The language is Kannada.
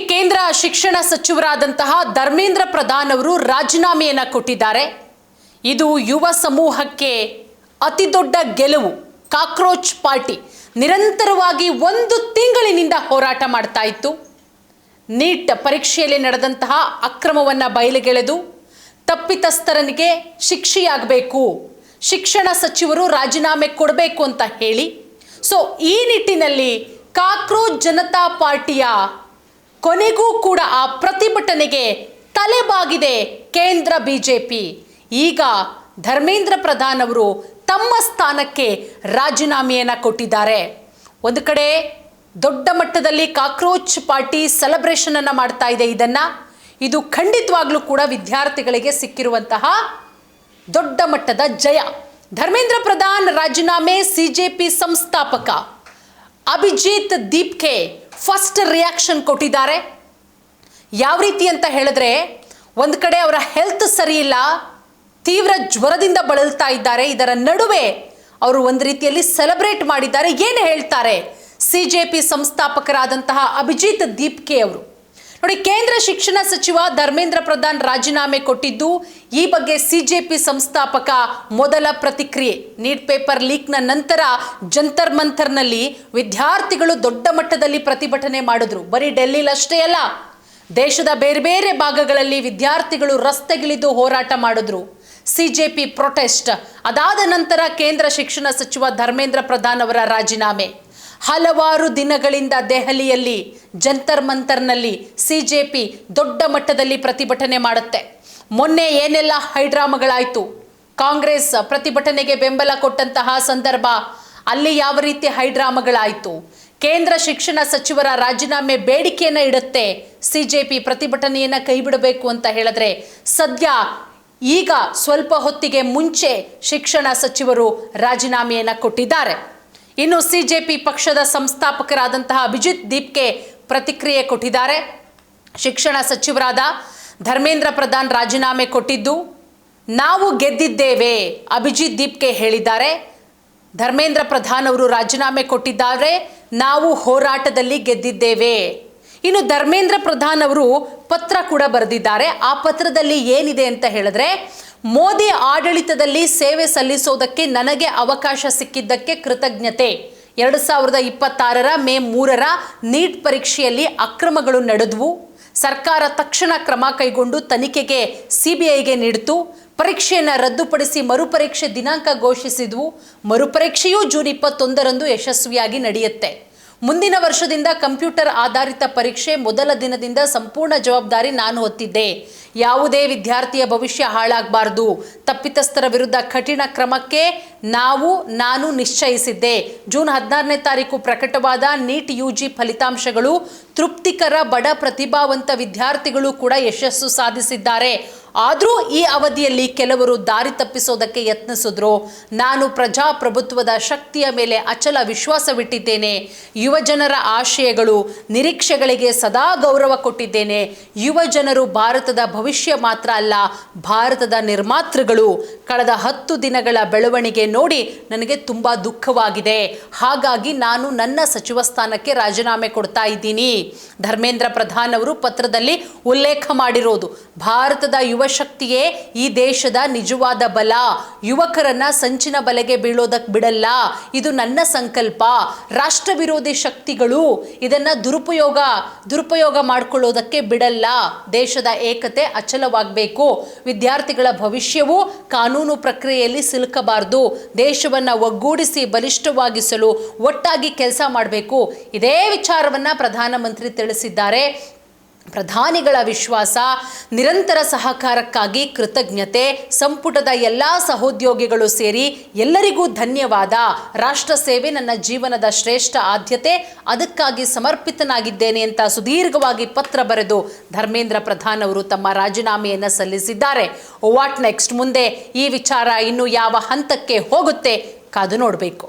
ಕೇಂದ್ರ ಶಿಕ್ಷಣ ಸಚಿವರಾದಂತಹ ಧರ್ಮೇಂದ್ರ ಪ್ರಧಾನ್ ಅವರು ರಾಜೀನಾಮೆಯನ್ನು ಕೊಟ್ಟಿದ್ದಾರೆ. ಇದು ಯುವ ಸಮೂಹಕ್ಕೆ ಅತಿ ದೊಡ್ಡ ಗೆಲುವು. ಕಾಕ್ರೋಚ್ ಪಾರ್ಟಿ ನಿರಂತರವಾಗಿ 1 ತಿಂಗಳಿನಿಂದ ಹೋರಾಟ ಮಾಡ್ತಾ ಇತ್ತು. ನೀಟ್ ಪರೀಕ್ಷೆಯಲ್ಲಿ ನಡೆದಂತಹ ಅಕ್ರಮವನ್ನು ಬಯಲಿಗೆಳೆದು ತಪ್ಪಿತಸ್ಥರನಿಗೆ ಶಿಕ್ಷೆಯಾಗಬೇಕು, ಶಿಕ್ಷಣ ಸಚಿವರು ರಾಜೀನಾಮೆ ಕೊಡಬೇಕು ಅಂತ ಹೇಳಿ, ಸೊ ಈ ನಿಟ್ಟಿನಲ್ಲಿ ಕಾಕ್ರೋಚ್ ಜನತಾ ಪಾರ್ಟಿಯ ಕೊನೆಗೂ ಕೂಡ ಆ ಪ್ರತಿಭಟನೆಗೆ ತಲೆಬಾಗಿದೆ ಕೇಂದ್ರ ಬಿಜೆಪಿ. ಈಗ ಧರ್ಮೇಂದ್ರ ಪ್ರಧಾನ್ ಅವರು ತಮ್ಮ ಸ್ಥಾನಕ್ಕೆ ರಾಜೀನಾಮೆಯನ್ನು ಕೊಟ್ಟಿದ್ದಾರೆ. ಒಂದು ಕಡೆ ದೊಡ್ಡ ಮಟ್ಟದಲ್ಲಿ ಕಾಕ್ರೋಚ್ ಪಾರ್ಟಿ ಸೆಲೆಬ್ರೇಷನ್ ಅನ್ನು ಮಾಡ್ತಾ ಇದೆ. ಇದು ಖಂಡಿತವಾಗ್ಲೂ ಕೂಡ ವಿದ್ಯಾರ್ಥಿಗಳಿಗೆ ಸಿಕ್ಕಿರುವಂತಹ ದೊಡ್ಡ ಮಟ್ಟದ ಜಯ. ಧರ್ಮೇಂದ್ರ ಪ್ರಧಾನ್ ರಾಜೀನಾಮೆ. ಸಿಜೆಪಿ ಸಂಸ್ಥಾಪಕ ಅಭಿಜಿತ್ ದೀಪ್ಗೆ ಫಸ್ಟ್ ರಿಯಾಕ್ಷನ್ ಕೊಟ್ಟಿದ್ದಾರೆ. ಯಾವ ರೀತಿ ಅಂತ ಹೇಳಿದ್ರೆ, ಒಂದು ಕಡೆ ಅವರ ಹೆಲ್ತ್ ಸರಿ ಇಲ್ಲ, ತೀವ್ರ ಜ್ವರದಿಂದ ಬಳಲ್ತಾ ಇದ್ದಾರೆ. ಇದರ ನಡುವೆ ಅವರು ಒಂದು ರೀತಿಯಲ್ಲಿ ಸೆಲೆಬ್ರೇಟ್ ಮಾಡಿದ್ದಾರೆ. ಏನು ಹೇಳ್ತಾರೆ ಸಿಜೆಪಿ ಸಂಸ್ಥಾಪಕರಾದಂತಹ ಅಭಿಜಿತ್ ದೀಪ್ಗೆ ಅವರು? ನೋಡಿ, ಕೇಂದ್ರ ಶಿಕ್ಷಣ ಸಚಿವ ಧರ್ಮೇಂದ್ರ ಪ್ರಧಾನ್ ರಾಜೀನಾಮೆ ಕೊಟ್ಟಿದ್ದು, ಈ ಬಗ್ಗೆ ಸಿಜೆಪಿ ಸಂಸ್ಥಾಪಕ ಮೊದಲ ಪ್ರತಿಕ್ರಿಯೆ. ನೀಟ್ ಪೇಪರ್ ಲೀಕ್ನ ನಂತರ ಜಂತರ್ ಮಂತರ್ನಲ್ಲಿ ವಿದ್ಯಾರ್ಥಿಗಳು ದೊಡ್ಡ ಮಟ್ಟದಲ್ಲಿ ಪ್ರತಿಭಟನೆ ಮಾಡಿದ್ರು. ಬರೀ ಡೆಲ್ಲಿಲಷ್ಟೇ ಅಲ್ಲ, ದೇಶದ ಬೇರೆ ಬೇರೆ ಭಾಗಗಳಲ್ಲಿ ವಿದ್ಯಾರ್ಥಿಗಳು ರಸ್ತೆಗಿಳಿದು ಹೋರಾಟ ಮಾಡಿದ್ರು. CJP protest. ಅದಾದ ನಂತರ ಕೇಂದ್ರ ಶಿಕ್ಷಣ ಸಚಿವ ಧರ್ಮೇಂದ್ರ ಪ್ರಧಾನ್ ಅವರ ರಾಜೀನಾಮೆ. ಹಲವಾರು ದಿನಗಳಿಂದ ದೆಹಲಿಯಲ್ಲಿ ಜಂತರ್ ಮಂತರ್ನಲ್ಲಿ ಸಿಜೆಪಿ ದೊಡ್ಡ ಮಟ್ಟದಲ್ಲಿ ಪ್ರತಿಭಟನೆ ಮಾಡುತ್ತೆ. ಮೊನ್ನೆ ಏನೆಲ್ಲ ಹೈಡ್ರಾಮಗಳಾಯಿತು, ಕಾಂಗ್ರೆಸ್ ಪ್ರತಿಭಟನೆಗೆ ಬೆಂಬಲ ಕೊಟ್ಟಂತಹ ಸಂದರ್ಭ, ಅಲ್ಲಿ ಯಾವ ರೀತಿ ಹೈಡ್ರಾಮಗಳಾಯಿತು. ಕೇಂದ್ರ ಶಿಕ್ಷಣ ಸಚಿವರ ರಾಜೀನಾಮೆ ಬೇಡಿಕೆಯನ್ನು ಇಡುತ್ತೆ ಸಿಜೆಪಿ, ಪ್ರತಿಭಟನೆಯನ್ನು ಕೈಬಿಡಬೇಕು ಅಂತ ಹೇಳಿದ್ರೆ. ಸದ್ಯ ಈಗ ಸ್ವಲ್ಪ ಹೊತ್ತಿಗೆ ಮುಂಚೆ ಶಿಕ್ಷಣ ಸಚಿವರು ರಾಜೀನಾಮೆಯನ್ನು ಕೊಟ್ಟಿದ್ದಾರೆ. ಇನ್ನು ಸಿಜೆಪಿ ಪಕ್ಷದ ಸಂಸ್ಥಾಪಕರಾದಂತಹ ಅಭಿಜಿತ್ ದೀಪ್ಗೆ ಪ್ರತಿಕ್ರಿಯೆ ಕೊಟ್ಟಿದ್ದಾರೆ. ಶಿಕ್ಷಣ ಸಚಿವರಾದ ಧರ್ಮೇಂದ್ರ ಪ್ರಧಾನ್ ರಾಜೀನಾಮೆ ಕೊಟ್ಟಿದ್ದು ನಾವು ಗೆದ್ದಿದ್ದೇವೆ, ಅಭಿಜಿತ್ ದೀಪ್ಗೆ ಹೇಳಿದ್ದಾರೆ. ಧರ್ಮೇಂದ್ರ ಪ್ರಧಾನ್ ಅವರು ರಾಜೀನಾಮೆ ಕೊಟ್ಟಿದ್ದಾರೆ, ನಾವು ಹೋರಾಟದಲ್ಲಿ ಗೆದ್ದಿದ್ದೇವೆ. ಇನ್ನು ಧರ್ಮೇಂದ್ರ ಪ್ರಧಾನ್ ಅವರು ಪತ್ರ ಕೂಡ ಬರೆದಿದ್ದಾರೆ. ಆ ಪತ್ರದಲ್ಲಿ ಏನಿದೆ ಅಂತ ಹೇಳಿದ್ರೆ, ಮೋದಿ ಆಡಳಿತದಲ್ಲಿ ಸೇವೆ ಸಲ್ಲಿಸೋದಕ್ಕೆ ನನಗೆ ಅವಕಾಶ ಸಿಕ್ಕಿದ್ದಕ್ಕೆ ಕೃತಜ್ಞತೆ. 2026ರ ಮೇ 3ರ ನೀಟ್ ಪರೀಕ್ಷೆಯಲ್ಲಿ ಅಕ್ರಮಗಳು ನಡೆದವು. ಸರ್ಕಾರ ತಕ್ಷಣ ಕ್ರಮ ಕೈಗೊಂಡು ತನಿಖೆಗೆ ಸಿಬಿಐಗೆ ನೀಡಿತು. ಪರೀಕ್ಷೆಯನ್ನು ರದ್ದುಪಡಿಸಿ ಮರುಪರೀಕ್ಷೆ ದಿನಾಂಕ ಘೋಷಿಸಿದ್ವು. ಮರುಪರೀಕ್ಷೆಯೂ ಜೂನ್ 21ರಂದು ಯಶಸ್ವಿಯಾಗಿ ನಡೆಯುತ್ತೆ. ಮುಂದಿನ ವರ್ಷದಿಂದ ಕಂಪ್ಯೂಟರ್ ಆಧಾರಿತ ಪರೀಕ್ಷೆ. ಮೊದಲ ದಿನದಿಂದ ಸಂಪೂರ್ಣ ಜವಾಬ್ದಾರಿ ನಾನು ಹೊತ್ತಿದ್ದೆ. ಯಾವುದೇ ವಿದ್ಯಾರ್ಥಿಯ ಭವಿಷ್ಯ ಹಾಳಾಗಬಾರ್ದು. ತಪ್ಪಿತಸ್ಥರ ವಿರುದ್ಧ ಕಠಿಣ ಕ್ರಮಕ್ಕೆ ನಾನು ನಿಶ್ಚಯಿಸಿದ್ದೆ. ಜೂನ್ 16ನೇ ತಾರೀಕು ಪ್ರಕಟವಾದ ನೀಟ್ ಯುಜಿ ಫಲಿತಾಂಶಗಳು ತೃಪ್ತಿಕರ. ಬಡ ಪ್ರತಿಭಾವಂತ ವಿದ್ಯಾರ್ಥಿಗಳು ಕೂಡ ಯಶಸ್ಸು ಸಾಧಿಸಿದ್ದಾರೆ. ಆದರೂ ಈ ಅವಧಿಯಲ್ಲಿ ಕೆಲವರು ದಾರಿ ತಪ್ಪಿಸೋದಕ್ಕೆ ಯತ್ನಿಸಿದ್ರು. ನಾನು ಪ್ರಜಾಪ್ರಭುತ್ವದ ಶಕ್ತಿಯ ಮೇಲೆ ಅಚಲ ವಿಶ್ವಾಸವಿಟ್ಟಿದ್ದೇನೆ. ಯುವಜನರ ಆಶಯಗಳು, ನಿರೀಕ್ಷೆಗಳಿಗೆ ಸದಾ ಗೌರವ ಕೊಟ್ಟಿದ್ದೇನೆ. ಯುವಜನರು ಭಾರತದ ಭವಿಷ್ಯ ಮಾತ್ರ ಅಲ್ಲ, ಭಾರತದ ನಿರ್ಮಾತೃಗಳು. ಕಳೆದ 10 ದಿನಗಳ ಬೆಳವಣಿಗೆ ನೋಡಿ ನನಗೆ ತುಂಬ ದುಃಖವಾಗಿದೆ. ಹಾಗಾಗಿ ನಾನು ನನ್ನ ಸಚಿವ ಸ್ಥಾನಕ್ಕೆ ರಾಜೀನಾಮೆ ಕೊಡ್ತಾ ಇದ್ದೀನಿ. ಧರ್ಮೇಂದ್ರ ಪ್ರಧಾನ್ ಅವರು ಪತ್ರದಲ್ಲಿ ಉಲ್ಲೇಖ ಮಾಡಿರೋದು, ಭಾರತದ ಯುವ ಶಕ್ತಿಯೇ ಈ ದೇಶದ ನಿಜವಾದ ಬಲ. ಯುವಕರನ್ನ ಸಂಚಿನ ಬಲೆಗೆ ಬೀಳೋದಕ್ಕೆ ಬಿಡಲ್ಲ. ಇದು ನನ್ನ ಸಂಕಲ್ಪ. ರಾಷ್ಟ್ರ ವಿರೋಧಿ ಶಕ್ತಿಗಳು ಇದನ್ನ ದುರುಪಯೋಗ ಮಾಡಿಕೊಳ್ಳೋದಕ್ಕೆ ಬಿಡಲ್ಲ. ದೇಶದ ಏಕತೆ ಅಚಲವಾಗಬೇಕು. ವಿದ್ಯಾರ್ಥಿಗಳ ಭವಿಷ್ಯವು ಕಾನೂನು ಪ್ರಕ್ರಿಯೆಯಲ್ಲಿ ಸಿಲುಕಬಾರದು. ದೇಶವನ್ನ ಒಗ್ಗೂಡಿಸಿ ಬಲಿಷ್ಠವಾಗಿಸಲು ಒಟ್ಟಾಗಿ ಕೆಲಸ ಮಾಡಬೇಕು. ಇದೇ ವಿಚಾರವನ್ನ ಪ್ರಧಾನಮಂತ್ರಿ ತಿಳಿಸಿದ್ದಾರೆ. ಪ್ರಧಾನಿಗಳ ವಿಶ್ವಾಸ, ನಿರಂತರ ಸಹಕಾರಕ್ಕಾಗಿ ಕೃತಜ್ಞತೆ. ಸಂಪುಟದ ಎಲ್ಲ ಸಹೋದ್ಯೋಗಿಗಳು ಸೇರಿ ಎಲ್ಲರಿಗೂ ಧನ್ಯವಾದ. ರಾಷ್ಟ್ರ ಸೇವೆ ನನ್ನ ಜೀವನದ ಶ್ರೇಷ್ಠ ಆದ್ಯತೆ. ಅದಕ್ಕಾಗಿ ಸಮರ್ಪಿತನಾಗಿದ್ದೇನೆ ಅಂತ ಸುದೀರ್ಘವಾಗಿ ಪತ್ರ ಬರೆದು ಧರ್ಮೇಂದ್ರ ಪ್ರಧಾನ್ ಅವರು ತಮ್ಮ ರಾಜೀನಾಮೆಯನ್ನು ಸಲ್ಲಿಸಿದ್ದಾರೆ. What next? ಮುಂದೆ ಈ ವಿಚಾರ ಇನ್ನು ಯಾವ ಹಂತಕ್ಕೆ ಹೋಗುತ್ತೆ ಕಾದು ನೋಡಬೇಕು.